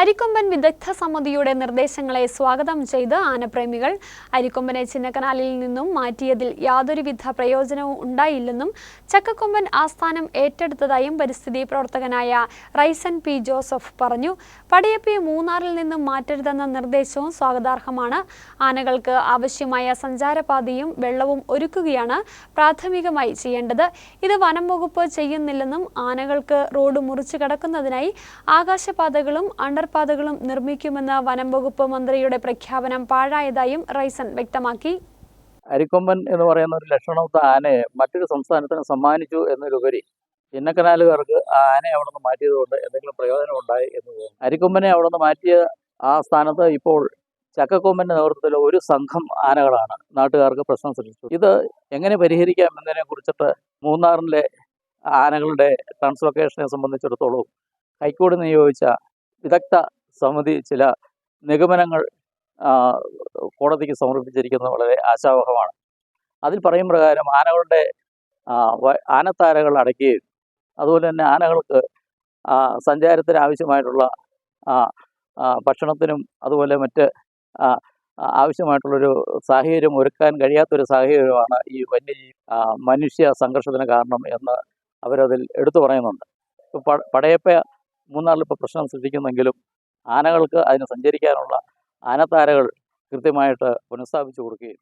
അരിക്കൊമ്പൻ വിദഗ്ധ സമിതിയുടെ നിർദ്ദേശങ്ങളെ സ്വാഗതം ചെയ്ത് ആനപ്രേമികൾ അരിക്കൊമ്പനെ ചിന്നക്കനാലിൽ നിന്നും മാറ്റിയതിൽ യാതൊരുവിധ പ്രയോജനവും ഉണ്ടായില്ലെന്നും ചക്കക്കൊമ്പൻ ആസ്ഥാനം ഏറ്റെടുത്തതായും പരിസ്ഥിതി പ്രവർത്തകനായ റൈസൻ പി ജോസഫ് പറഞ്ഞു. പടയപ്പയെ മൂന്നാറിൽ നിന്നും മാറ്റരുതെന്ന നിർദ്ദേശവും സ്വാഗതാർഹമാണ്. ആനകൾക്ക് ആവശ്യമായ സഞ്ചാരപാതയും വെള്ളവും ഒരുക്കുകയാണ് പ്രാഥമികമായി ചെയ്യേണ്ടത്. ഇത് വനം വകുപ്പ് ചെയ്യുന്നില്ലെന്നും ആനകൾക്ക് റോഡ് മുറിച്ചു കടക്കുന്നതിനായി ആകാശപാതകളും പാതകളും നിർമ്മിക്കുമെന്ന വനം വകുപ്പ് മന്ത്രിയുടെ പ്രഖ്യാപനം പാഴായതായും റൈസൻ വ്യക്തമാക്കി. അരിക്കൊമ്പൻ എന്ന് പറയുന്ന ഒരു ലക്ഷണമൊത്ത ആനയെ മറ്റൊരു സംസ്ഥാനത്തിന് സമ്മാനിച്ചു എന്നതിലുപരി ചിന്നക്കനാലുകാർക്ക് ആ ആനയെ അവിടെ നിന്ന് മാറ്റിയതുകൊണ്ട് എന്തെങ്കിലും പ്രയോജനം ഉണ്ടായി എന്ന് തോന്നുന്നു. അരിക്കൊമ്പനെ അവിടെ നിന്ന് മാറ്റിയ ആ സ്ഥാനത്ത് ഇപ്പോൾ ചക്കക്കൊമ്പൻ്റെ നേതൃത്വത്തിൽ ഒരു സംഘം ആനകളാണ് നാട്ടുകാർക്ക് പ്രശ്നം സൃഷ്ടിച്ചത്. ഇത് എങ്ങനെ പരിഹരിക്കാം എന്നതിനെ കുറിച്ചിട്ട് മൂന്നാറിലെ ആനകളുടെ ട്രാൻസ്ലൊക്കേഷനെ സംബന്ധിച്ചിടത്തോളം ഹൈക്കോടതി നിയോഗിച്ച വിദഗ്ധ സമിതി ചില നിഗമനങ്ങൾ കോടതിക്ക് സമർപ്പിച്ചിരിക്കുന്നത് വളരെ ആശാവഹമാണ്. അതിൽ പറയും പ്രകാരം ആനകളുടെ ആനത്താരകൾ അടയ്ക്കുകയും അതുപോലെ തന്നെ ആനകൾക്ക് സഞ്ചാരത്തിന് ആവശ്യമായിട്ടുള്ള ഭക്ഷണത്തിനും അതുപോലെ മറ്റ് ആവശ്യമായിട്ടുള്ളൊരു സാഹചര്യം ഒരുക്കാൻ കഴിയാത്തൊരു സാഹചര്യമാണ് ഈ വന്യജീവി മനുഷ്യ സംഘർഷത്തിന് കാരണം എന്ന് അവരതിൽ എടുത്തു പറയുന്നുണ്ട്. പടയപ്പ മൂന്നാറിൽ ഇപ്പോൾ പ്രശ്നം സൃഷ്ടിക്കുന്നെങ്കിലും ആനകൾക്ക് അതിന് സഞ്ചരിക്കാനുള്ള ആനത്താരകൾ കൃത്യമായിട്ട് പുനഃസ്ഥാപിച്ചു കൊടുക്കുകയും